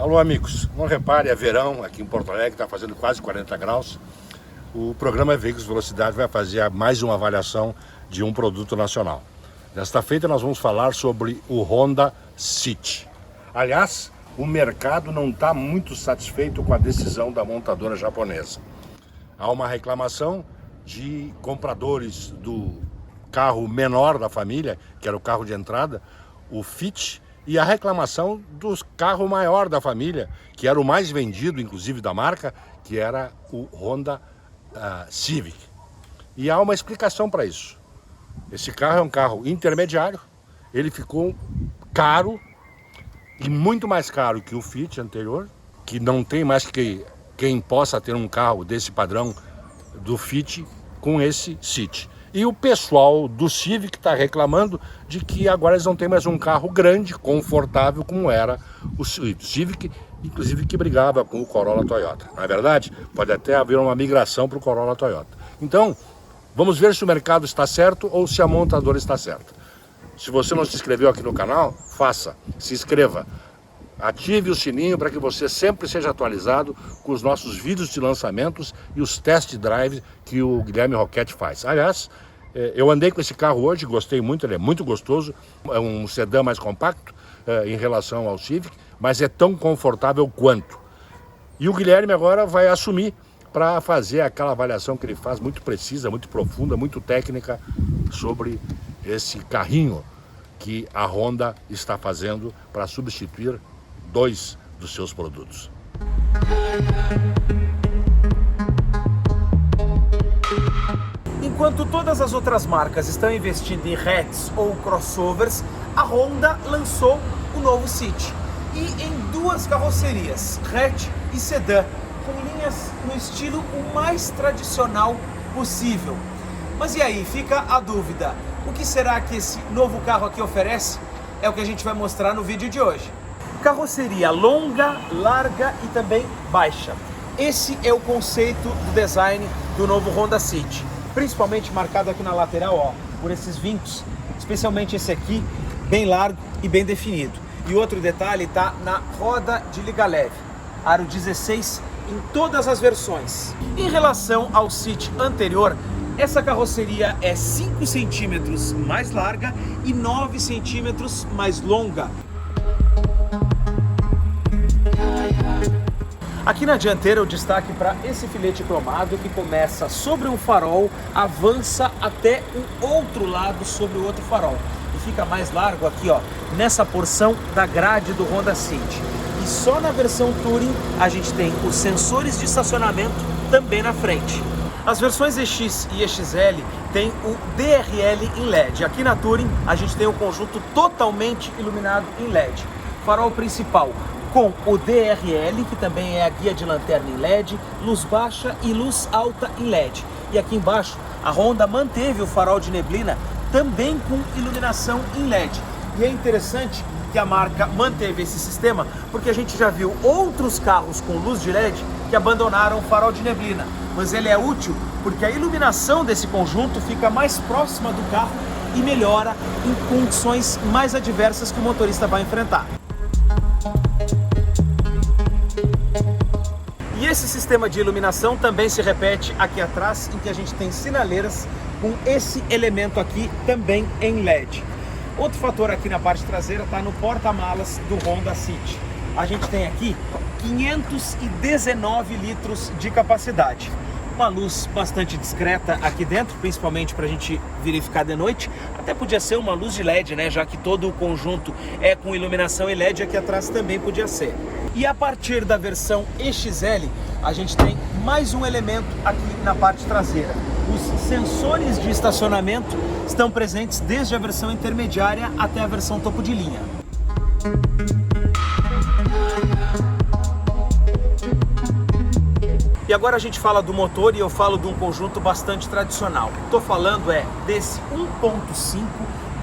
Alô amigos, não repare, é verão aqui em Porto Alegre, está fazendo quase 40 graus. O programa Veículos Velocidade vai fazer mais uma avaliação de um produto nacional. Desta feita nós vamos falar sobre o Honda City. Aliás, o mercado não está muito satisfeito com a decisão da montadora japonesa. Há uma reclamação de compradores do carro menor da família, que era o carro de entrada, o Fit, e a reclamação do carro maior da família, que era o mais vendido, inclusive da marca, que era o Honda Civic. E há uma explicação para isso. Esse carro é um carro intermediário, ele ficou caro, e muito mais caro que o Fit anterior, que não tem mais que quem possa ter um carro desse padrão do Fit com esse City. E o pessoal do Civic está reclamando de que agora eles não têm mais um carro grande, confortável, como era o Civic, inclusive que brigava com o Corolla Toyota. Na verdade, pode até haver uma migração para o Corolla Toyota. Então, vamos ver se o mercado está certo ou se a montadora está certa. Se você não se inscreveu aqui no canal, faça, se inscreva. Ative o sininho para que você sempre seja atualizado com os nossos vídeos de lançamentos e os test drives que o Guilherme Roquette faz. Aliás, eu andei com esse carro hoje, gostei muito, ele é muito gostoso. É um sedã mais compacto em relação ao Civic, mas é tão confortável quanto. E o Guilherme agora vai assumir para fazer aquela avaliação que ele faz, muito precisa, muito profunda, muito técnica, sobre esse carrinho que a Honda está fazendo para substituir dois dos seus produtos. Enquanto todas as outras marcas estão investindo em hatches ou crossovers, a Honda lançou o novo City. E em duas carrocerias, hatch e sedã, com linhas no estilo o mais tradicional possível. Mas e aí, fica a dúvida, o que será que esse novo carro aqui oferece? É o que a gente vai mostrar no vídeo de hoje. Carroceria longa, larga e também baixa. Esse é o conceito do design do novo Honda City, principalmente marcado aqui na lateral, ó, por esses vincos, especialmente esse aqui, bem largo e bem definido. E outro detalhe está na roda de liga leve, aro 16 em todas as versões. Em relação ao City anterior, essa carroceria é 5 centímetros mais larga e 9 centímetros mais longa. Aqui na dianteira o destaque para esse filete cromado que começa sobre um farol, avança até o outro lado sobre o outro farol. E fica mais largo aqui, ó, nessa porção da grade do Honda City. E só na versão Touring a gente tem os sensores de estacionamento também na frente. As versões EX e EXL têm o DRL em LED. Aqui na Touring a gente tem o conjunto totalmente iluminado em LED. Farol principal com o DRL, que também é a guia de lanterna em LED, luz baixa e luz alta em LED. E aqui embaixo a Honda manteve o farol de neblina também com iluminação em LED. E é interessante que a marca manteve esse sistema, porque a gente já viu outros carros com luz de LED que abandonaram o farol de neblina. Mas ele é útil porque a iluminação desse conjunto fica mais próxima do carro e melhora em condições mais adversas que o motorista vai enfrentar. E esse sistema de iluminação também se repete aqui atrás, em que a gente tem sinaleiras com esse elemento aqui também em LED. Outro fator aqui na parte traseira está no porta-malas do Honda City. A gente tem aqui 519 litros de capacidade. Uma luz bastante discreta aqui dentro, principalmente para a gente verificar de noite. Até podia ser uma luz de LED, né? Já que todo o conjunto é com iluminação em LED, aqui atrás também podia ser. E a partir da versão EXL, a gente tem mais um elemento aqui na parte traseira. Os sensores de estacionamento estão presentes desde a versão intermediária até a versão topo de linha. E agora a gente fala do motor e eu falo de um conjunto bastante tradicional. Estou falando desse 1.5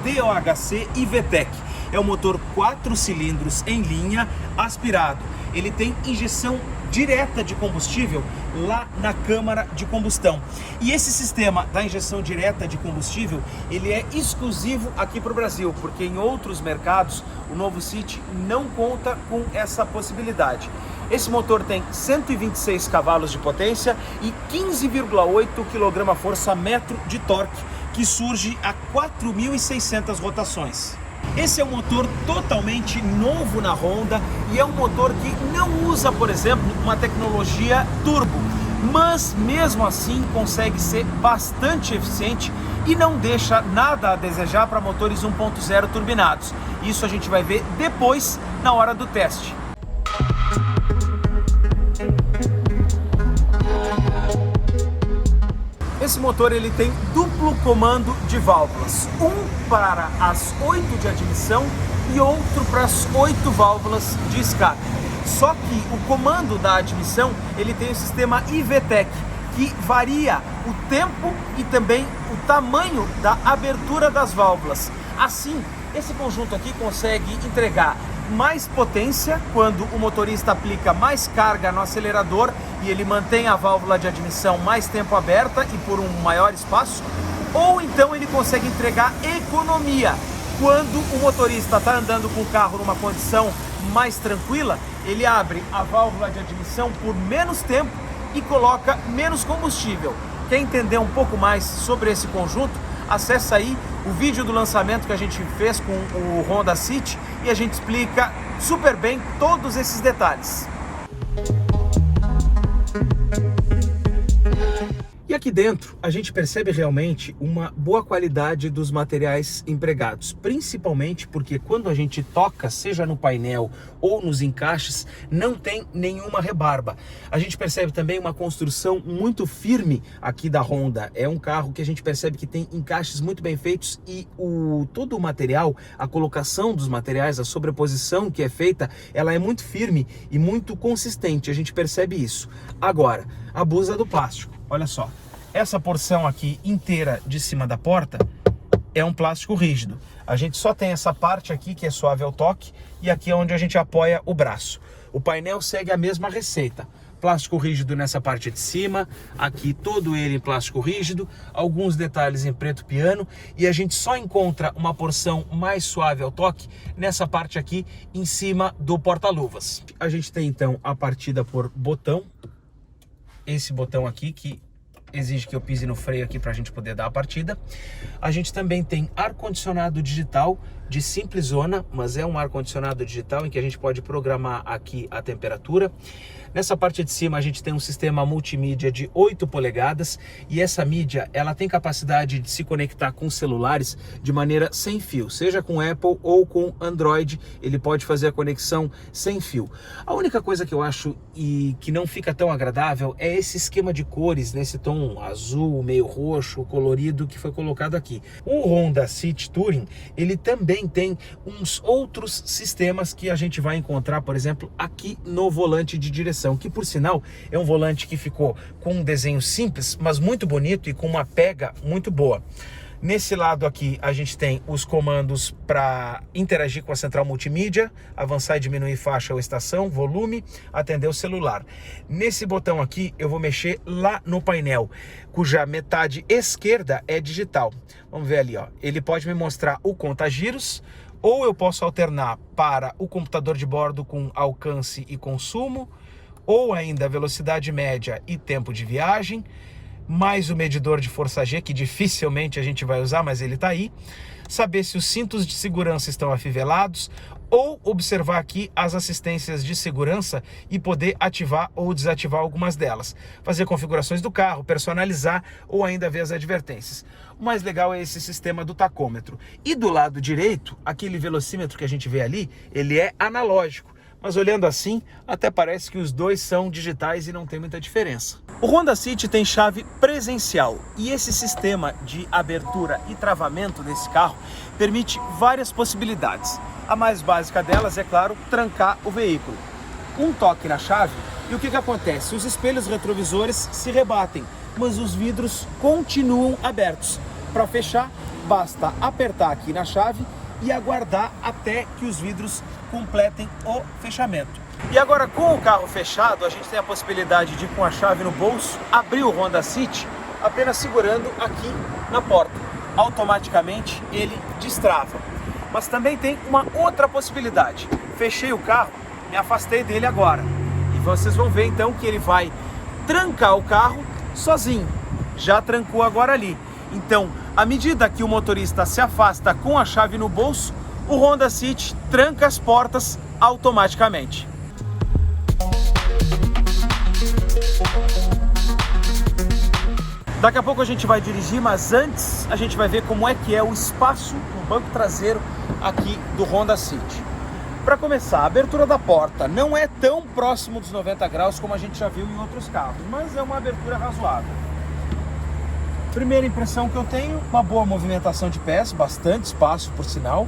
DOHC e VTEC. É um motor 4 cilindros em linha, aspirado. Ele tem injeção direta de combustível lá na câmara de combustão. E esse sistema da injeção direta de combustível, ele é exclusivo aqui para o Brasil, porque em outros mercados o novo City não conta com essa possibilidade. Esse motor tem 126 cavalos de potência e 15,8 kgfm de torque, que surge a 4.600 rotações. Esse é um motor totalmente novo na Honda e é um motor que não usa, por exemplo, uma tecnologia turbo, mas mesmo assim consegue ser bastante eficiente e não deixa nada a desejar para motores 1.0 turbinados. Isso a gente vai ver depois, na hora do teste. Esse motor ele tem duplo comando de válvulas, um para as 8 de admissão e outro para as 8 válvulas de escape. Só que o comando da admissão ele tem o sistema IVTEC, que varia o tempo e também o tamanho da abertura das válvulas. Assim, esse conjunto aqui consegue entregar mais potência quando o motorista aplica mais carga no acelerador e ele mantém a válvula de admissão mais tempo aberta e por um maior espaço, ou então ele consegue entregar economia quando o motorista está andando com o carro numa condição mais tranquila, ele abre a válvula de admissão por menos tempo e coloca menos combustível. Quer entender um pouco mais sobre esse conjunto? Acessa aí o vídeo do lançamento que a gente fez com o Honda City e a gente explica super bem todos esses detalhes. E aqui dentro a gente percebe realmente uma boa qualidade dos materiais empregados, principalmente porque quando a gente toca, seja no painel ou nos encaixes, não tem nenhuma rebarba. A gente percebe também uma construção muito firme aqui da Honda. É um carro que a gente percebe que tem encaixes muito bem feitos e todo o material, a colocação dos materiais, a sobreposição que é feita, ela é muito firme e muito consistente. A gente percebe isso. Agora, abusa do plástico. Olha só, essa porção aqui inteira de cima da porta é um plástico rígido. A gente só tem essa parte aqui que é suave ao toque e aqui é onde a gente apoia o braço. O painel segue a mesma receita. Plástico rígido nessa parte de cima, aqui todo ele em plástico rígido, alguns detalhes em preto piano e a gente só encontra uma porção mais suave ao toque nessa parte aqui em cima do porta-luvas. A gente tem então a partida por botão. Esse botão aqui que exige que eu pise no freio aqui para a gente poder dar a partida. A gente também tem ar-condicionado digital de simples zona, mas é um ar-condicionado digital em que a gente pode programar aqui a temperatura. Nessa parte de cima a gente tem um sistema multimídia de 8 polegadas e essa mídia ela tem capacidade de se conectar com celulares de maneira sem fio, seja com Apple ou com Android, ele pode fazer a conexão sem fio. A única coisa que eu acho e que não fica tão agradável é esse esquema de cores, nesse tom azul, meio roxo, colorido que foi colocado aqui. O Honda City Touring, ele também tem uns outros sistemas que a gente vai encontrar, por exemplo, aqui no volante de direção, que por sinal é um volante que ficou com um desenho simples, mas muito bonito e com uma pega muito boa. Nesse lado aqui a gente tem os comandos para interagir com a central multimídia, avançar e diminuir faixa ou estação, volume, atender o celular. Nesse botão aqui eu vou mexer lá no painel, cuja metade esquerda é digital. Vamos ver ali, ó. Ele pode me mostrar o conta-giros, ou eu posso alternar para o computador de bordo com alcance e consumo, ou ainda velocidade média e tempo de viagem, mais o medidor de força G, que dificilmente a gente vai usar, mas ele está aí. Saber se os cintos de segurança estão afivelados, ou observar aqui as assistências de segurança e poder ativar ou desativar algumas delas. Fazer configurações do carro, personalizar ou ainda ver as advertências. O mais legal é esse sistema do tacômetro. E do lado direito, aquele velocímetro que a gente vê ali, ele é analógico. Mas olhando assim, até parece que os dois são digitais e não tem muita diferença. O Honda City tem chave presencial e esse sistema de abertura e travamento desse carro permite várias possibilidades. A mais básica delas é, claro, trancar o veículo. Um toque na chave e o que acontece? Os espelhos retrovisores se rebatem, mas os vidros continuam abertos. Para fechar, basta apertar aqui na chave e aguardar até que os vidros completem o fechamento. E agora, com o carro fechado, a gente tem a possibilidade de, com a chave no bolso, abrir o Honda City apenas segurando aqui na porta. Automaticamente ele destrava. Mas também tem uma outra possibilidade. Fechei o carro, me afastei dele agora. E vocês vão ver então que ele vai trancar o carro sozinho. Já trancou agora ali. Então, à medida que o motorista se afasta com a chave no bolso, o Honda City tranca as portas automaticamente. Daqui a pouco a gente vai dirigir, mas antes a gente vai ver como é que é o espaço no banco traseiro aqui do Honda City. Para começar, a abertura da porta não é tão próximo dos 90 graus como a gente já viu em outros carros, mas é uma abertura razoável. Primeira impressão que eu tenho, uma boa movimentação de pés, bastante espaço por sinal,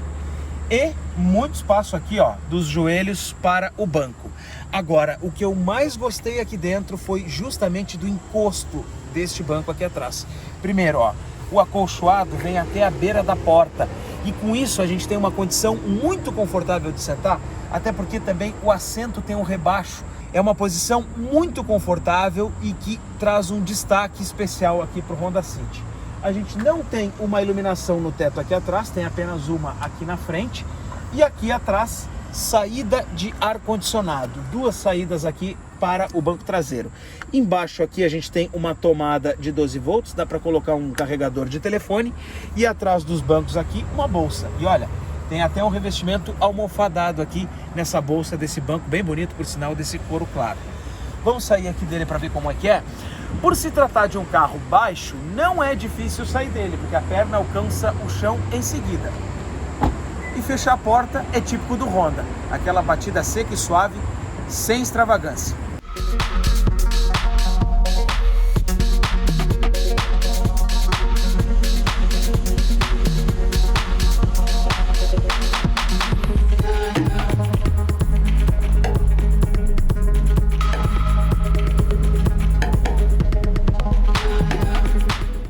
e muito espaço aqui, ó, dos joelhos para o banco. Agora, o que eu mais gostei aqui dentro foi justamente do encosto deste banco aqui atrás. Primeiro, ó, o acolchoado vem até a beira da porta e com isso a gente tem uma condição muito confortável de sentar, até porque também o assento tem um rebaixo. É uma posição muito confortável e que traz um destaque especial aqui para o Honda City. A gente não tem uma iluminação no teto aqui atrás, tem apenas uma aqui na frente e aqui atrás saída de ar-condicionado, duas saídas aqui para o banco traseiro. Embaixo aqui a gente tem uma tomada de 12 volts, dá para colocar um carregador de telefone e atrás dos bancos aqui uma bolsa. E olha, tem até um revestimento almofadado aqui nessa bolsa desse banco, bem bonito por sinal, desse couro claro. Vamos sair aqui dele para ver como é que é. Por se tratar de um carro baixo, não é difícil sair dele, porque a perna alcança o chão em seguida. E fechar a porta é típico do Honda, aquela batida seca e suave, sem extravagância.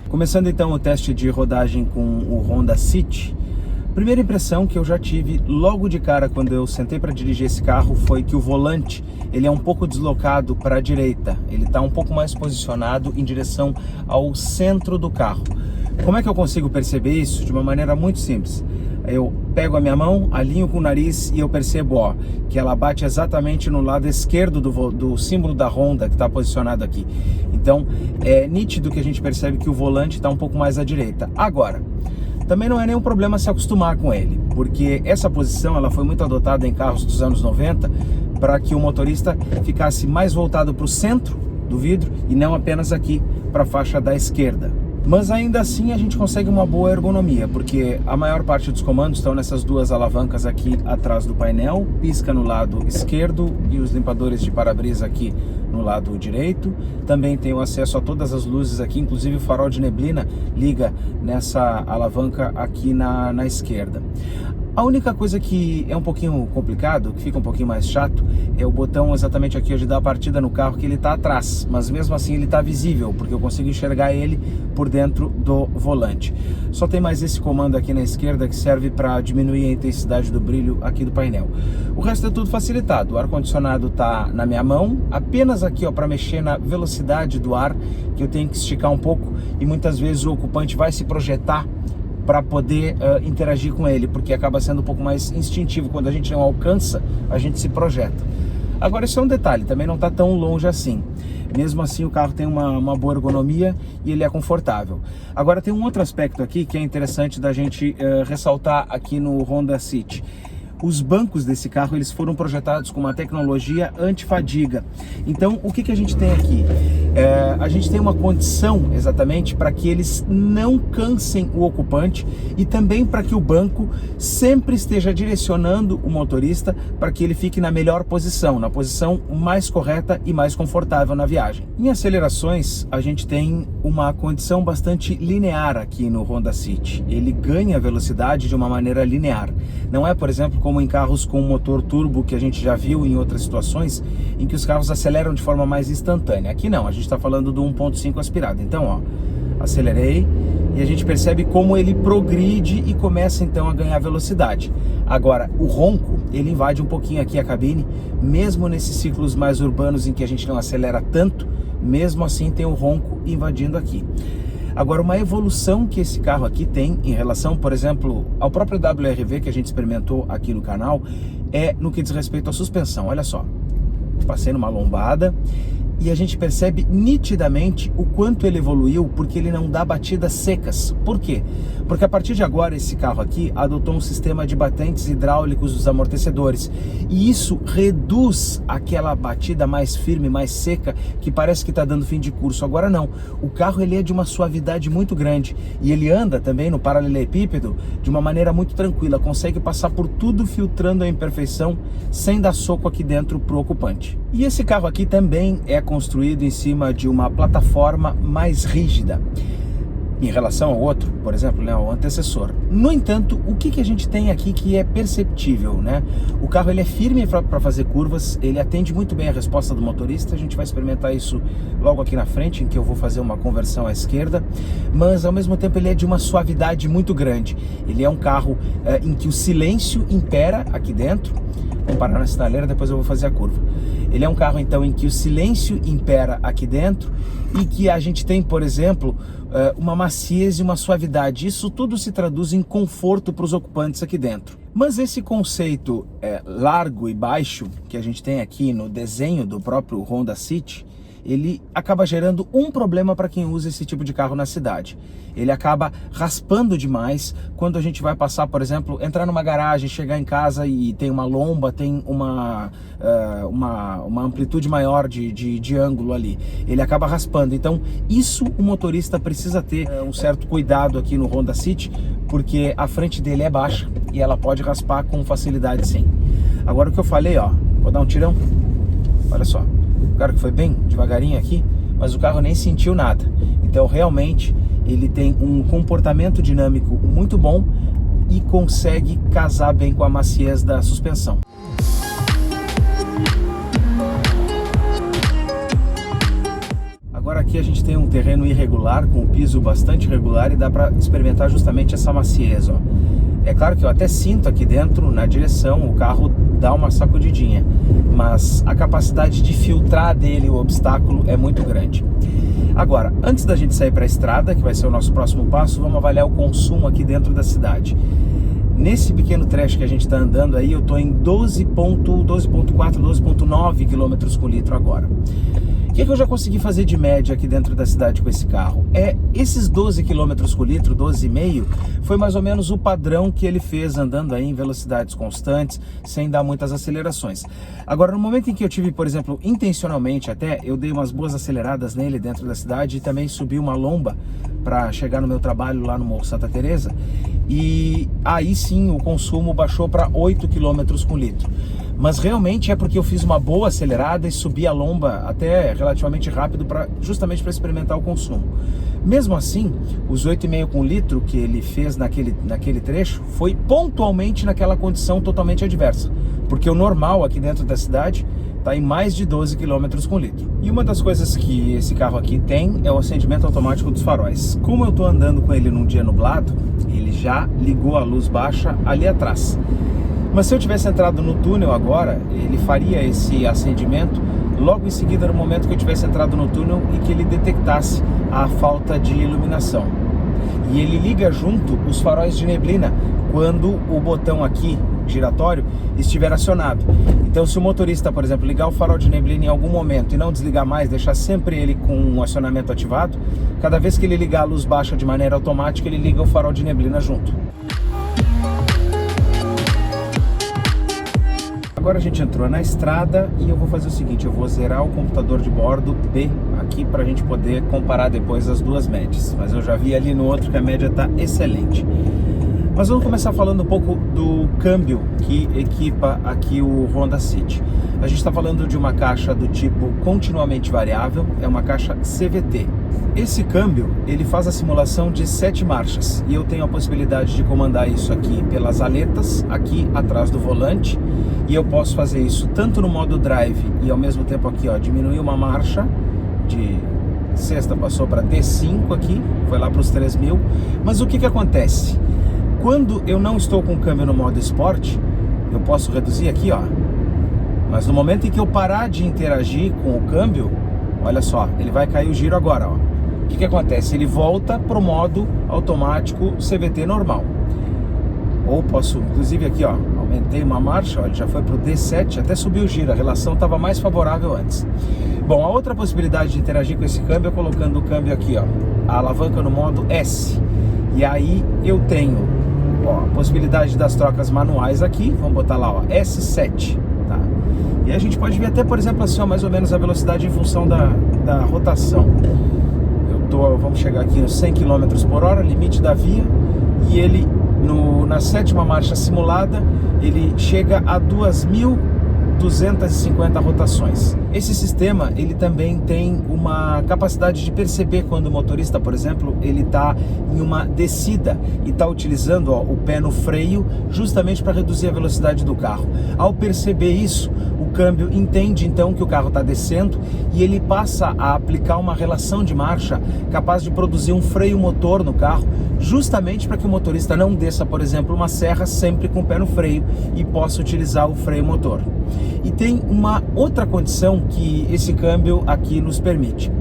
Começando então o teste de rodagem com o Honda City, primeira impressão que eu já tive logo de cara quando eu sentei para dirigir esse carro foi que o volante ele é um pouco deslocado para a direita, ele está um pouco mais posicionado em direção ao centro do carro. Como é que eu consigo perceber isso? De uma maneira muito simples. Eu pego a minha mão, alinho com o nariz e eu percebo, ó, que ela bate exatamente no lado esquerdo do símbolo da Honda que está posicionado aqui. Então é nítido que a gente percebe que o volante está um pouco mais à direita. Agora, também não é nenhum problema se acostumar com ele, porque essa posição ela foi muito adotada em carros dos anos 90 para que o motorista ficasse mais voltado para o centro do vidro e não apenas aqui para a faixa da esquerda. Mas ainda assim a gente consegue uma boa ergonomia, porque a maior parte dos comandos estão nessas duas alavancas aqui atrás do painel, pisca no lado esquerdo e os limpadores de para-brisa aqui no lado direito. Também tem o acesso a todas as luzes aqui, inclusive o farol de neblina liga nessa alavanca aqui na esquerda. A única coisa que é um pouquinho complicado, que fica um pouquinho mais chato, é o botão exatamente aqui onde dá a partida no carro, que ele está atrás, mas mesmo assim ele está visível, porque eu consigo enxergar ele por dentro do volante. Só tem mais esse comando aqui na esquerda que serve para diminuir a intensidade do brilho aqui do painel. O resto é tudo facilitado, o ar-condicionado está na minha mão, apenas aqui para mexer na velocidade do ar, que eu tenho que esticar um pouco e muitas vezes o ocupante vai se projetar para poder interagir com ele, porque acaba sendo um pouco mais instintivo. Quando a gente não alcança, a gente se projeta. Agora, isso é um detalhe, também não está tão longe assim. Mesmo assim, o carro tem uma boa ergonomia e ele é confortável. Agora, tem um outro aspecto aqui que é interessante da gente ressaltar aqui no Honda City. Os bancos desse carro eles foram projetados com uma tecnologia antifadiga. Então, o que a gente tem aqui? A gente tem uma condição exatamente para que eles não cansem o ocupante e também para que o banco sempre esteja direcionando o motorista para que ele fique na melhor posição, na posição mais correta e mais confortável na viagem. Em acelerações, a gente tem uma condição bastante linear aqui no Honda City. Ele ganha velocidade de uma maneira linear. Não é, por exemplo, como em carros com motor turbo que a gente já viu em outras situações, em que os carros aceleram de forma mais instantânea. Aqui não, a gente está falando do 1.5 aspirado. Então, ó, acelerei, e a gente percebe como ele progride e começa então a ganhar velocidade. Agora, o ronco, ele invade um pouquinho aqui a cabine, mesmo nesses ciclos mais urbanos em que a gente não acelera tanto, mesmo assim tem o ronco invadindo aqui. Agora, uma evolução que esse carro aqui tem em relação, por exemplo, ao próprio WRV que a gente experimentou aqui no canal, é no que diz respeito à suspensão. Olha só, passei numa lombada e a gente percebe nitidamente o quanto ele evoluiu, porque ele não dá batidas secas. Por quê? Porque a partir de agora esse carro aqui adotou um sistema de batentes hidráulicos dos amortecedores, e isso reduz aquela batida mais firme, mais seca, que parece que está dando fim de curso. Agora não, o carro ele é de uma suavidade muito grande, e ele anda também no paralelepípedo de uma maneira muito tranquila, consegue passar por tudo filtrando a imperfeição sem dar soco aqui dentro para o ocupante. E esse carro aqui também é construído em cima de uma plataforma mais rígida em relação ao outro, por exemplo, né, ao antecessor. No entanto, o que a gente tem aqui que é perceptível, né? O carro ele é firme para fazer curvas, ele atende muito bem a resposta do motorista. A gente vai experimentar isso logo aqui na frente, em que eu vou fazer uma conversão à esquerda, mas ao mesmo tempo ele é de uma suavidade muito grande. Ele é um carro em que o silêncio impera aqui dentro. Vamos parar na sinaleira, depois eu vou fazer a curva. Ele é um carro então em que o silêncio impera aqui dentro e que a gente tem, por exemplo, uma maciez e uma suavidade. Isso tudo se traduz em conforto para os ocupantes aqui dentro. Mas esse conceito largo e baixo que a gente tem aqui no desenho do próprio Honda City, ele acaba gerando um problema para quem usa esse tipo de carro na cidade. Ele acaba raspando demais quando a gente vai passar, por exemplo, entrar numa garagem, chegar em casa e tem uma lomba, tem uma amplitude maior de ângulo ali. Ele acaba raspando. Então, isso o motorista precisa ter um certo cuidado aqui no Honda City, porque a frente dele é baixa e ela pode raspar com facilidade, sim. Agora o que eu falei, ó, vou dar um tirão. Olha só. Claro que foi bem devagarinho aqui, mas o carro nem sentiu nada. Então realmente ele tem um comportamento dinâmico muito bom e consegue casar bem com a maciez da suspensão. Agora aqui a gente tem um terreno irregular, com o piso bastante irregular, e dá para experimentar justamente essa maciez, ó. É claro que eu até sinto aqui dentro, na direção, o carro dá uma sacudidinha, mas a capacidade de filtrar dele o obstáculo é muito grande. Agora, antes da gente sair para a estrada, que vai ser o nosso próximo passo, vamos avaliar o consumo aqui dentro da cidade. Nesse pequeno trecho que a gente está andando aí, eu estou em 12.4, 12.9 km por litro agora. O que eu já consegui fazer de média aqui dentro da cidade com esse carro? Esses 12 km por litro, 12,5, foi mais ou menos o padrão que ele fez andando aí em velocidades constantes, sem dar muitas acelerações. Agora, no momento em que eu tive, por exemplo, intencionalmente até, eu dei umas boas aceleradas nele dentro da cidade e também subi uma lomba para chegar no meu trabalho lá no Morro Santa Teresa, e aí sim o consumo baixou para 8 km por litro. Mas realmente é porque eu fiz uma boa acelerada e subi a lomba até relativamente rápido, justamente para experimentar o consumo. Mesmo assim, os 8,5 com litro que ele fez naquele trecho foi pontualmente naquela condição totalmente adversa, porque o normal aqui dentro da cidade está em mais de 12 km por litro. E uma das coisas que esse carro aqui tem é o acendimento automático dos faróis. Como eu estou andando com ele num dia nublado, ele já ligou a luz baixa ali atrás. Mas se eu tivesse entrado no túnel agora, ele faria esse acendimento logo em seguida, no momento que eu tivesse entrado no túnel e que ele detectasse a falta de iluminação. E ele liga junto os faróis de neblina quando o botão aqui giratório estiver acionado. Então, se o motorista, por exemplo, ligar o farol de neblina em algum momento e não desligar mais, deixar sempre ele com um acionamento ativado, cada vez que ele ligar a luz baixa de maneira automática, ele liga o farol de neblina junto. Agora a gente entrou na estrada e eu vou fazer o seguinte, eu vou zerar o computador de bordo B aqui para a gente poder comparar depois as duas médias. Mas eu já vi ali no outro que a média está excelente. Mas vamos começar falando um pouco do câmbio que equipa aqui o Honda City. A gente está falando de uma caixa do tipo continuamente variável, é uma caixa CVT. Esse câmbio, ele faz a simulação de 7 marchas e eu tenho a possibilidade de comandar isso aqui pelas aletas, aqui atrás do volante, e eu posso fazer isso tanto no modo drive e ao mesmo tempo aqui, ó, diminuir uma marcha de sexta passou para D5 aqui, foi lá para os 3.000. Mas o que acontece? Quando eu não estou com o câmbio no modo esporte, eu posso reduzir aqui, ó. Mas no momento em que eu parar de interagir com o câmbio, olha só, ele vai cair o giro agora, ó. O que acontece? Ele volta para o modo automático CVT normal. Ou posso, inclusive aqui, ó, aumentei uma marcha, ó, ele já foi para o D7, até subiu o giro, a relação estava mais favorável antes. Bom, a outra possibilidade de interagir com esse câmbio é colocando o câmbio aqui, ó, a alavanca no modo S. E aí eu tenho, ó, a possibilidade das trocas manuais aqui, vamos botar lá, ó, S7, tá? E aí a gente pode ver até, por exemplo, assim, ó, mais ou menos a velocidade em função da rotação. Vamos chegar aqui nos 100 km por hora, limite da via, e ele, na sétima marcha simulada, ele chega a 2.250 rotações. Esse sistema, ele também tem uma capacidade de perceber quando o motorista, por exemplo, ele está em uma descida e está utilizando, ó, o pé no freio justamente para reduzir a velocidade do carro. Ao perceber isso, o câmbio entende então que o carro está descendo e ele passa a aplicar uma relação de marcha capaz de produzir um freio motor no carro, justamente para que o motorista não desça, por exemplo, uma serra sempre com o pé no freio e possa utilizar o freio motor. E tem uma outra condição que esse câmbio aqui nos permite.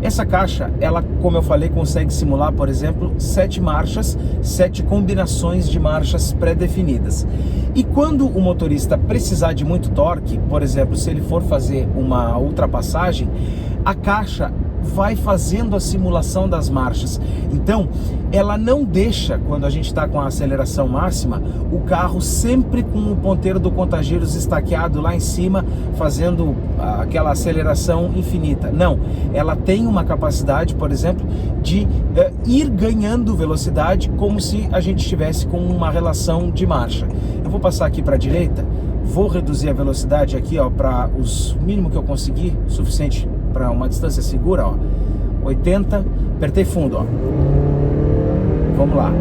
Essa caixa, ela, como eu falei, consegue simular, por exemplo, 7 marchas, 7 combinações de marchas pré-definidas. E quando o motorista precisar de muito torque, por exemplo, se ele for fazer uma ultrapassagem, a caixa vai fazendo a simulação das marchas. Então, ela não deixa, quando a gente está com a aceleração máxima, o carro sempre com o ponteiro do contagiros estaqueado lá em cima, fazendo aquela aceleração infinita. Não, ela tem uma capacidade, por exemplo, de ir ganhando velocidade como se a gente estivesse com uma relação de marcha. Eu vou passar aqui para a direita, vou reduzir a velocidade aqui, ó, para os mínimo que eu conseguir, suficiente para uma distância segura, ó, 80, apertei fundo, ó. Vamos lá,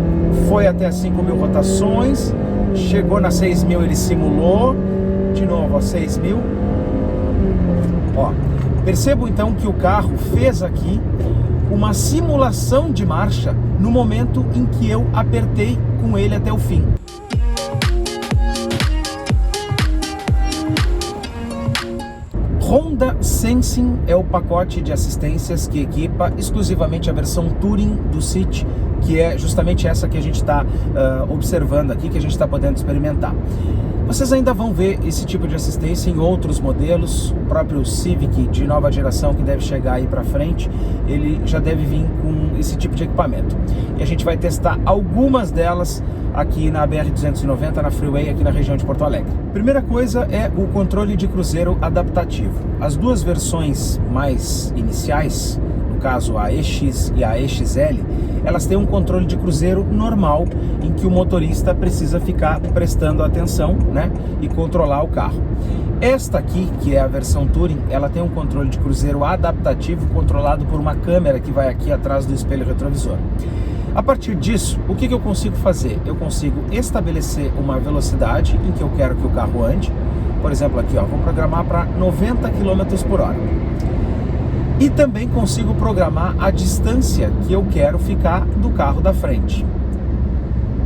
foi até 5.000 rotações, chegou na 6.000, ele simulou, de novo, ó, 6.000, ó. Percebo então que o carro fez aqui uma simulação de marcha no momento em que eu apertei com ele até o fim. Honda Sensing é o pacote de assistências que equipa exclusivamente a versão Touring do City, que é justamente essa que a gente está observando aqui, que a gente está podendo experimentar. Vocês ainda vão ver esse tipo de assistência em outros modelos. O próprio Civic de nova geração, que deve chegar aí para frente, ele já deve vir com esse tipo de equipamento. E a gente vai testar algumas delas aqui na BR-290, na Freeway, aqui na região de Porto Alegre. Primeira coisa é o controle de cruzeiro adaptativo. As duas versões mais iniciais, no caso a EX e a EXL, elas têm um controle de cruzeiro normal, em que o motorista precisa ficar prestando atenção, né, e controlar o carro. Esta aqui, que é a versão Touring, ela tem um controle de cruzeiro adaptativo controlado por uma câmera que vai aqui atrás do espelho retrovisor. A partir disso, o que eu consigo fazer? Eu consigo estabelecer uma velocidade em que eu quero que o carro ande. Por exemplo, aqui, ó, vou programar para 90 km por hora. E também consigo programar a distância que eu quero ficar do carro da frente.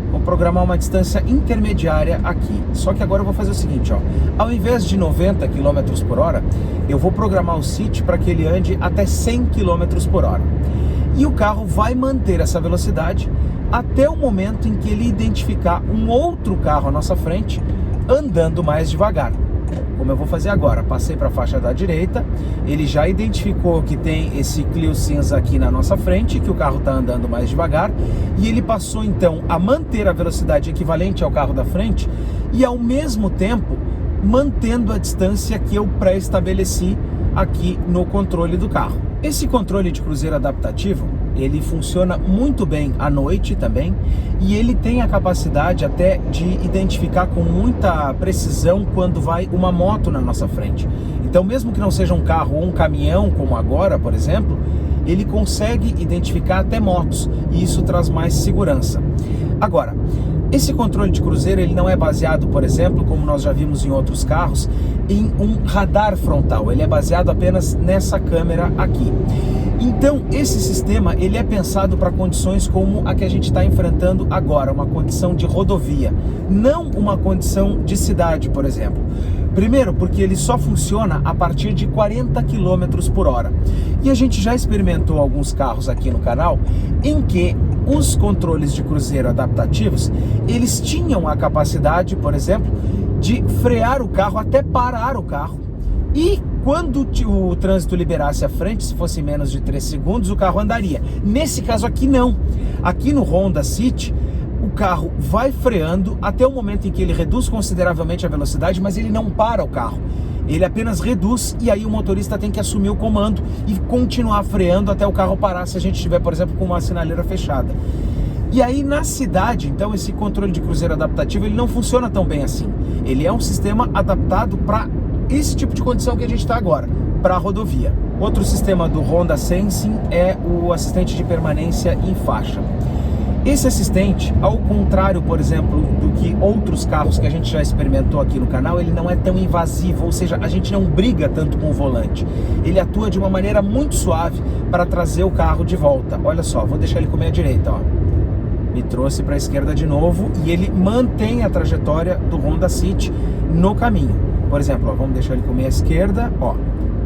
Vou programar uma distância intermediária aqui. Só que agora eu vou fazer o seguinte, ó. Ao invés de 90 km por hora, eu vou programar o City para que ele ande até 100 km por hora. E o carro vai manter essa velocidade até o momento em que ele identificar um outro carro à nossa frente andando mais devagar. Como eu vou fazer agora, passei para a faixa da direita, ele já identificou que tem esse Clio cinza aqui na nossa frente, que o carro está andando mais devagar, e ele passou então a manter a velocidade equivalente ao carro da frente e ao mesmo tempo mantendo a distância que eu pré-estabeleci aqui no controle do carro. Esse controle de cruzeiro adaptativo, ele funciona muito bem à noite também, e ele tem a capacidade até de identificar com muita precisão quando vai uma moto na nossa frente. Então, mesmo que não seja um carro ou um caminhão, como agora, por exemplo, ele consegue identificar até motos, e isso traz mais segurança. Agora, esse controle de cruzeiro, ele não é baseado, por exemplo, como nós já vimos em outros carros, em um radar frontal. Ele é baseado apenas nessa câmera aqui. Então, esse sistema ele é pensado para condições como a que a gente está enfrentando agora, uma condição de rodovia, não uma condição de cidade, por exemplo. Primeiro, porque ele só funciona a partir de 40 km por hora. E a gente já experimentou alguns carros aqui no canal em que os controles de cruzeiro adaptativos, eles tinham a capacidade, por exemplo, de frear o carro até parar o carro. E quando o trânsito liberasse a frente, se fosse menos de 3 segundos, o carro andaria. Nesse caso aqui não. Aqui no Honda City, o carro vai freando até o momento em que ele reduz consideravelmente a velocidade, mas ele não para o carro. Ele apenas reduz e aí o motorista tem que assumir o comando e continuar freando até o carro parar, se a gente estiver, por exemplo, com uma sinaleira fechada. E aí na cidade, então, esse controle de cruzeiro adaptativo, ele não funciona tão bem assim. Ele é um sistema adaptado para esse tipo de condição que a gente está agora, para a rodovia. Outro sistema do Honda Sensing é o assistente de permanência em faixa. Esse assistente, ao contrário, por exemplo, do que outros carros que a gente já experimentou aqui no canal, ele não é tão invasivo, ou seja, a gente não briga tanto com o volante. Ele atua de uma maneira muito suave para trazer o carro de volta. Olha só, vou deixar ele comer à direita, ó. Me trouxe para a esquerda de novo e ele mantém a trajetória do Honda City no caminho. Por exemplo, ó, vamos deixar ele comer à esquerda, ó,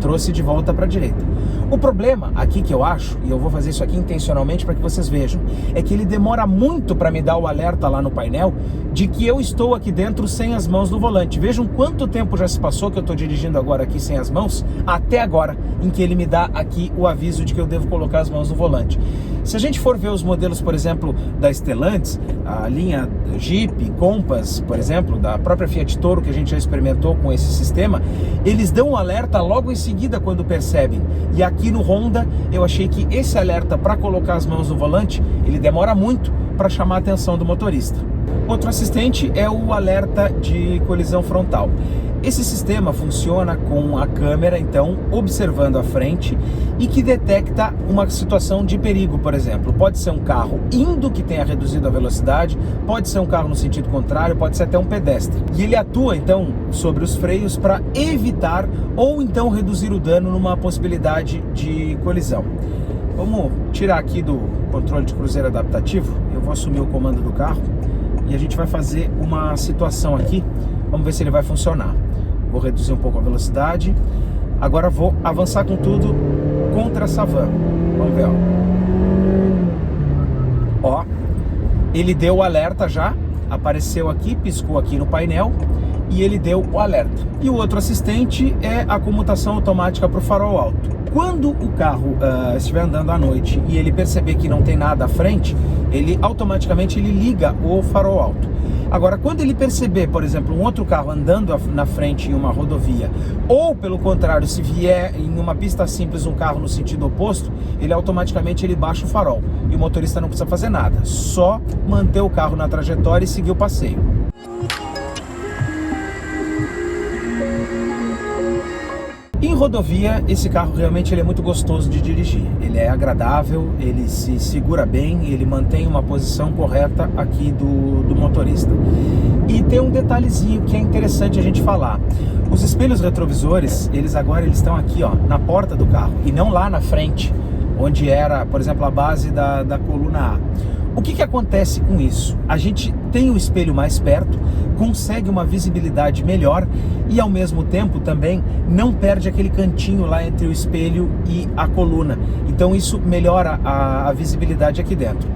trouxe de volta para a direita. O problema aqui que eu acho, e eu vou fazer isso aqui intencionalmente para que vocês vejam, é que ele demora muito para me dar o alerta lá no painel de que eu estou aqui dentro sem as mãos no volante. Vejam quanto tempo já se passou que eu estou dirigindo agora aqui sem as mãos, até agora, em que ele me dá aqui o aviso de que eu devo colocar as mãos no volante. Se a gente for ver os modelos, por exemplo, da Stellantis, a linha Jeep, Compass, por exemplo, da própria Fiat Toro, que a gente já experimentou com esse sistema, eles dão um alerta logo em seguida quando percebem. E aqui no Honda, eu achei que esse alerta para colocar as mãos no volante, ele demora muito para chamar a atenção do motorista. Outro assistente é o alerta de colisão frontal. Esse sistema funciona com a câmera, então, observando a frente e que detecta uma situação de perigo, por exemplo. Pode ser um carro indo que tenha reduzido a velocidade, pode ser um carro no sentido contrário, pode ser até um pedestre. E ele atua, então, sobre os freios para evitar ou então reduzir o dano numa possibilidade de colisão. Vamos tirar aqui do controle de cruzeiro adaptativo, eu vou assumir o comando do carro e a gente vai fazer uma situação aqui, vamos ver se ele vai funcionar. Vou reduzir um pouco a velocidade, agora vou avançar com tudo contra essa van, vamos ver, ó, ele deu o alerta já, apareceu aqui, piscou aqui no painel e ele deu o alerta. E o outro assistente é a comutação automática para o farol alto. Quando o carro estiver andando à noite e ele perceber que não tem nada à frente, ele automaticamente liga o farol alto. Agora, quando ele perceber, por exemplo, um outro carro andando na frente em uma rodovia, ou pelo contrário, se vier em uma pista simples um carro no sentido oposto, ele automaticamente baixa o farol. E o motorista não precisa fazer nada, só manter o carro na trajetória e seguir o passeio. Em rodovia, esse carro realmente ele é muito gostoso de dirigir. Ele é agradável, ele se segura bem, ele mantém uma posição correta aqui do motorista. E tem um detalhezinho que é interessante a gente falar. Os espelhos retrovisores, eles estão aqui, ó, na porta do carro e não lá na frente, onde era, por exemplo, a base da coluna A. O que acontece com isso? A gente tem o espelho mais perto, consegue uma visibilidade melhor e ao mesmo tempo também não perde aquele cantinho lá entre o espelho e a coluna. Então isso melhora a visibilidade aqui dentro.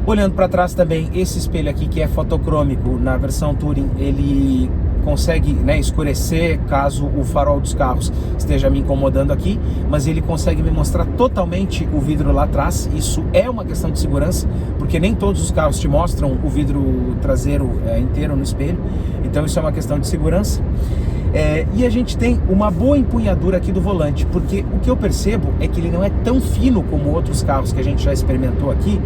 Olhando para trás também, esse espelho aqui que é fotocrômico na versão Touring, ele consegue, né, escurecer caso o farol dos carros esteja me incomodando aqui, mas ele consegue me mostrar totalmente o vidro lá atrás. Isso é uma questão de segurança, porque nem todos os carros te mostram o vidro traseiro inteiro no espelho, então isso é uma questão de segurança. E a gente tem uma boa empunhadura aqui do volante, porque o que eu percebo é que ele não é tão fino como outros carros que a gente já experimentou aqui,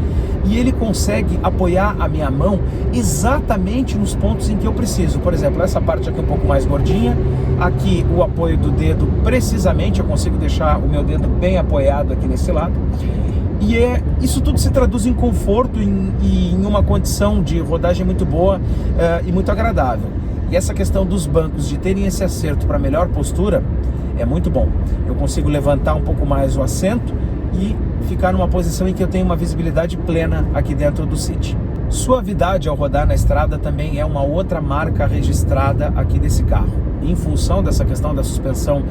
e ele consegue apoiar a minha mão exatamente nos pontos em que eu preciso. Por exemplo, essa parte aqui um pouco mais gordinha, aqui o apoio do dedo precisamente, eu consigo deixar o meu dedo bem apoiado aqui nesse lado. E isso tudo se traduz em conforto e em uma condição de rodagem muito boa e muito agradável. E essa questão dos bancos de terem esse acerto para melhor postura é muito bom. Eu consigo levantar um pouco mais o assento e ficar numa posição em que eu tenho uma visibilidade plena aqui dentro do City. Suavidade ao rodar na estrada também é uma outra marca registrada aqui desse carro. Em função dessa questão da suspensão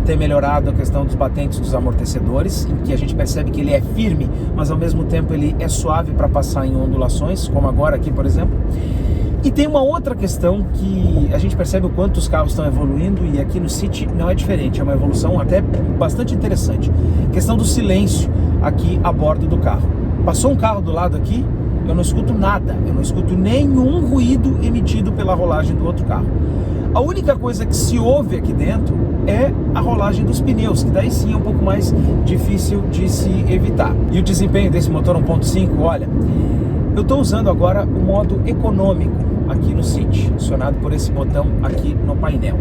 ter melhorado a questão dos batentes dos amortecedores, em que a gente percebe que ele é firme, mas ao mesmo tempo ele é suave para passar em ondulações, como agora aqui, por exemplo. E tem uma outra questão que a gente percebe o quanto os carros estão evoluindo, e aqui no City não é diferente, é uma evolução até bastante interessante. Questão do silêncio aqui a bordo do carro. Passou um carro do lado aqui, eu não escuto nada, eu não escuto nenhum ruído emitido pela rolagem do outro carro. A única coisa que se ouve aqui dentro é a rolagem dos pneus, que daí sim é um pouco mais difícil de se evitar. E o desempenho desse motor 1.5, olha, eu estou usando agora o modo econômico aqui no City, acionado por esse botão aqui no painel.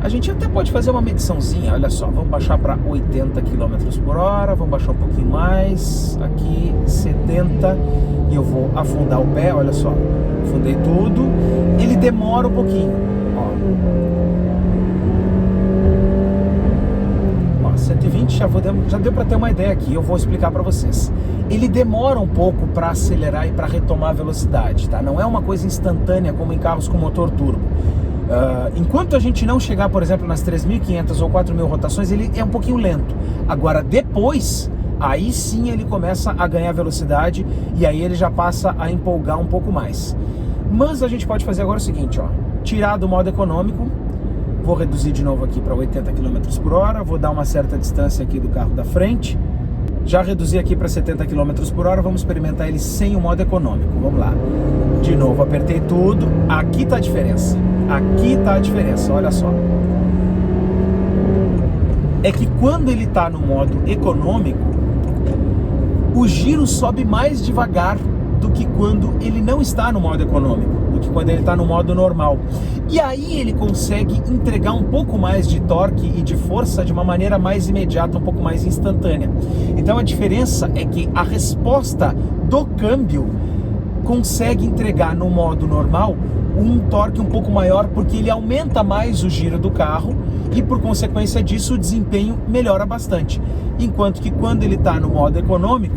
A gente até pode fazer uma mediçãozinha, olha só, vamos baixar para 80 km por hora, vamos baixar um pouquinho mais, aqui 70, e eu vou afundar o pé, olha só, afundei tudo, ele demora um pouquinho, ó, 120 já deu para ter uma ideia aqui, eu vou explicar para vocês. Ele demora um pouco para acelerar e para retomar a velocidade, tá? Não é uma coisa instantânea como em carros com motor turbo. Enquanto a gente não chegar, por exemplo, nas 3.500 ou 4.000 rotações, ele é um pouquinho lento. Agora, depois, aí sim ele começa a ganhar velocidade e aí ele já passa a empolgar um pouco mais. Mas a gente pode fazer agora o seguinte, ó, tirar do modo econômico, vou reduzir de novo aqui para 80 km por hora, vou dar uma certa distância aqui do carro da frente, já reduzi aqui para 70 km por hora, vamos experimentar ele sem o modo econômico, vamos lá. De novo, apertei tudo, aqui tá a diferença. Aqui tá a diferença, olha só. É que quando ele tá no modo econômico, o giro sobe mais devagar do que quando ele não está no modo econômico, do que quando ele está no modo normal. E aí ele consegue entregar um pouco mais de torque e de força de uma maneira mais imediata, um pouco mais instantânea. Então a diferença é que a resposta do câmbio consegue entregar no modo normal um torque um pouco maior, porque ele aumenta mais o giro do carro e por consequência disso o desempenho melhora bastante. Enquanto que quando ele está no modo econômico,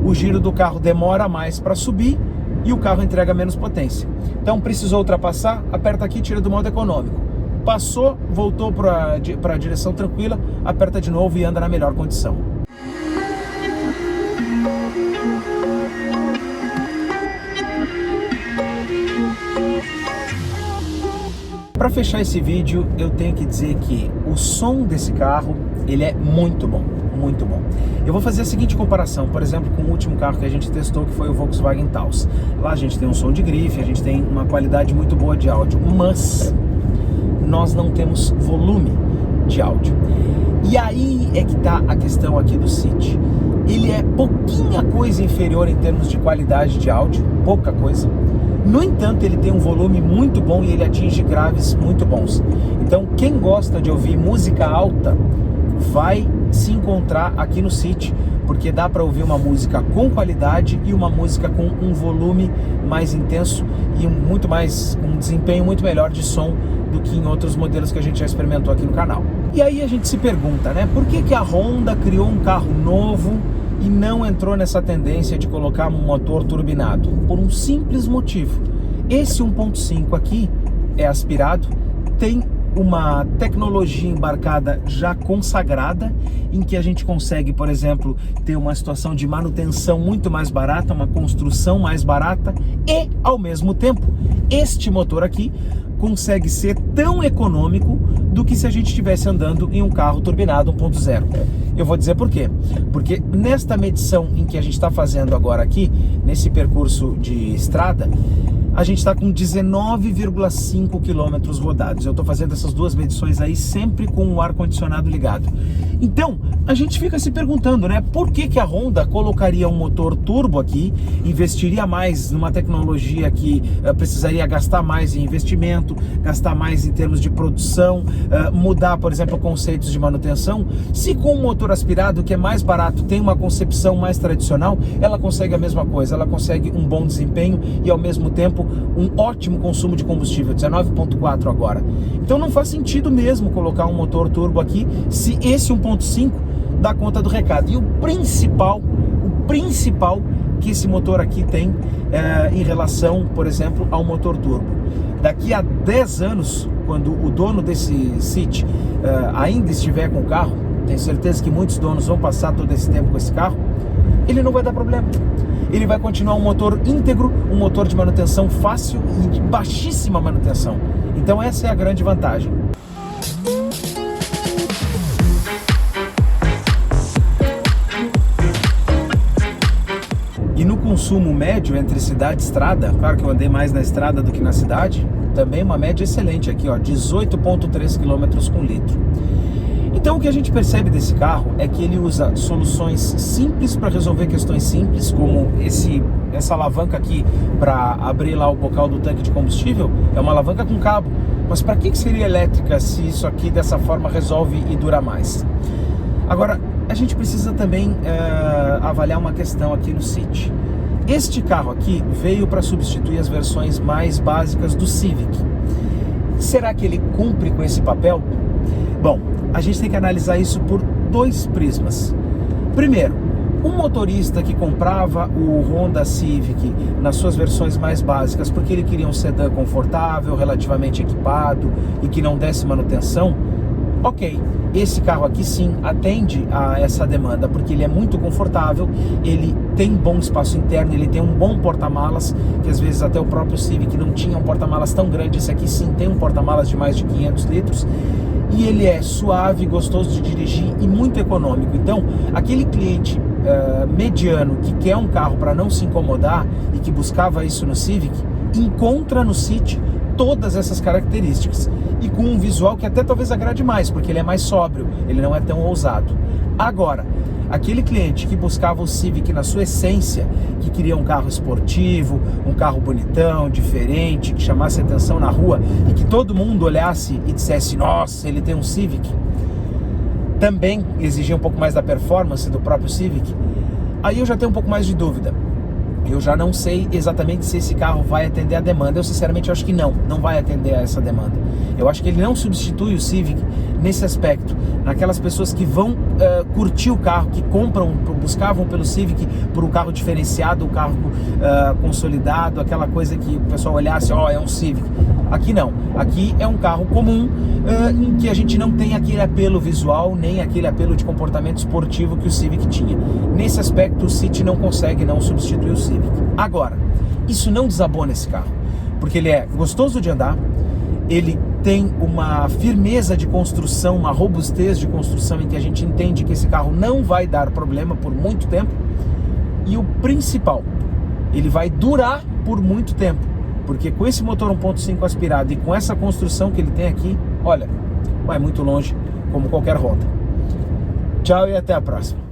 o giro do carro demora mais para subir e o carro entrega menos potência. Então precisou ultrapassar, aperta aqui, tira do modo econômico. Passou, voltou para a direção tranquila, aperta de novo e anda na melhor condição. Para fechar esse vídeo, eu tenho que dizer que o som desse carro, ele é muito bom, muito bom. Eu vou fazer a seguinte comparação, por exemplo, com o último carro que a gente testou, que foi o Volkswagen Taos. Lá a gente tem um som de grife, a gente tem uma qualidade muito boa de áudio, mas nós não temos volume de áudio. E aí é que está a questão aqui do City. Ele é pouquinha coisa inferior em termos de qualidade de áudio, pouca coisa. No entanto, ele tem um volume muito bom e ele atinge graves muito bons. Então, quem gosta de ouvir música alta, vai se encontrar aqui no City, porque dá para ouvir uma música com qualidade e uma música com um volume mais intenso e um desempenho muito melhor de som do que em outros modelos que a gente já experimentou aqui no canal. E aí a gente se pergunta, né, por que a Honda criou um carro novo e não entrou nessa tendência de colocar um motor turbinado? Por um simples motivo. Esse 1.5 aqui é aspirado, tem uma tecnologia embarcada já consagrada, em que a gente consegue, por exemplo, ter uma situação de manutenção muito mais barata, uma construção mais barata e, ao mesmo tempo, este motor aqui consegue ser tão econômico do que se a gente estivesse andando em um carro turbinado 1.0. Eu vou dizer por quê. Porque nesta medição em que a gente está fazendo agora aqui, nesse percurso de estrada, a gente está com 19,5 km rodados. Eu estou fazendo essas duas medições aí sempre com o ar-condicionado ligado. Então, a gente fica se perguntando, né? Por que a Honda colocaria um motor turbo aqui, investiria mais numa tecnologia que precisaria gastar mais em investimento, gastar mais em termos de produção, mudar, por exemplo, conceitos de manutenção, se com um motor aspirado, que é mais barato, tem uma concepção mais tradicional, ela consegue a mesma coisa, ela consegue um bom desempenho e ao mesmo tempo um ótimo consumo de combustível, 19,4 agora. Então não faz sentido mesmo colocar um motor turbo aqui, se esse 1.5 dá conta do recado. E o principal que esse motor aqui tem em relação, por exemplo, ao motor turbo. Daqui a 10 anos, quando o dono desse City ainda estiver com o carro, tenho certeza que muitos donos vão passar todo esse tempo com esse carro, ele não vai dar problema. Ele vai continuar um motor íntegro, um motor de manutenção fácil e de baixíssima manutenção. Então essa é a grande vantagem. E no consumo médio entre cidade e estrada, claro que eu andei mais na estrada do que na cidade, também uma média excelente aqui, ó, 18,3 km com litro. Então o que a gente percebe desse carro é que ele usa soluções simples para resolver questões simples, como essa alavanca aqui para abrir lá o bocal do tanque de combustível, é uma alavanca com cabo. Mas para que seria elétrica se isso aqui dessa forma resolve e dura mais? Agora, a gente precisa também avaliar uma questão aqui no City. Este carro aqui veio para substituir as versões mais básicas do Civic. Será que ele cumpre com esse papel? Bom, a gente tem que analisar isso por dois prismas. Primeiro, um motorista que comprava o Honda Civic nas suas versões mais básicas porque ele queria um sedã confortável, relativamente equipado e que não desse manutenção, ok, esse carro aqui sim atende a essa demanda, porque ele é muito confortável, ele tem bom espaço interno, ele tem um bom porta-malas, que às vezes até o próprio Civic não tinha um porta-malas tão grande, esse aqui sim tem um porta-malas de mais de 500 litros, e ele é suave, gostoso de dirigir e muito econômico. Então, aquele cliente mediano que quer um carro para não se incomodar e que buscava isso no Civic, encontra no City todas essas características e com um visual que até talvez agrade mais, porque ele é mais sóbrio, ele não é tão ousado. Agora, aquele cliente que buscava o Civic na sua essência, que queria um carro esportivo, um carro bonitão, diferente, que chamasse atenção na rua e que todo mundo olhasse e dissesse, nossa, ele tem um Civic, também exigia um pouco mais da performance do próprio Civic, aí eu já tenho um pouco mais de dúvida. Eu já não sei exatamente se esse carro vai atender a demanda. Eu sinceramente acho que não vai atender a essa demanda. Eu acho que ele não substitui o Civic nesse aspecto. Naquelas pessoas que vão curtir o carro, que buscavam pelo Civic por um carro diferenciado, um carro consolidado, aquela coisa que o pessoal olhasse, é um Civic. Aqui não. Aqui é um carro comum em que a gente não tem aquele apelo visual, nem aquele apelo de comportamento esportivo que o Civic tinha. Nesse aspecto, o City não consegue não substituir o Civic. Agora, isso não desabona esse carro, porque ele é gostoso de andar, ele tem uma firmeza de construção, uma robustez de construção em que a gente entende que esse carro não vai dar problema por muito tempo, e o principal, ele vai durar por muito tempo, porque com esse motor 1.5 aspirado e com essa construção que ele tem aqui, olha, vai muito longe como qualquer Honda. Tchau e até a próxima.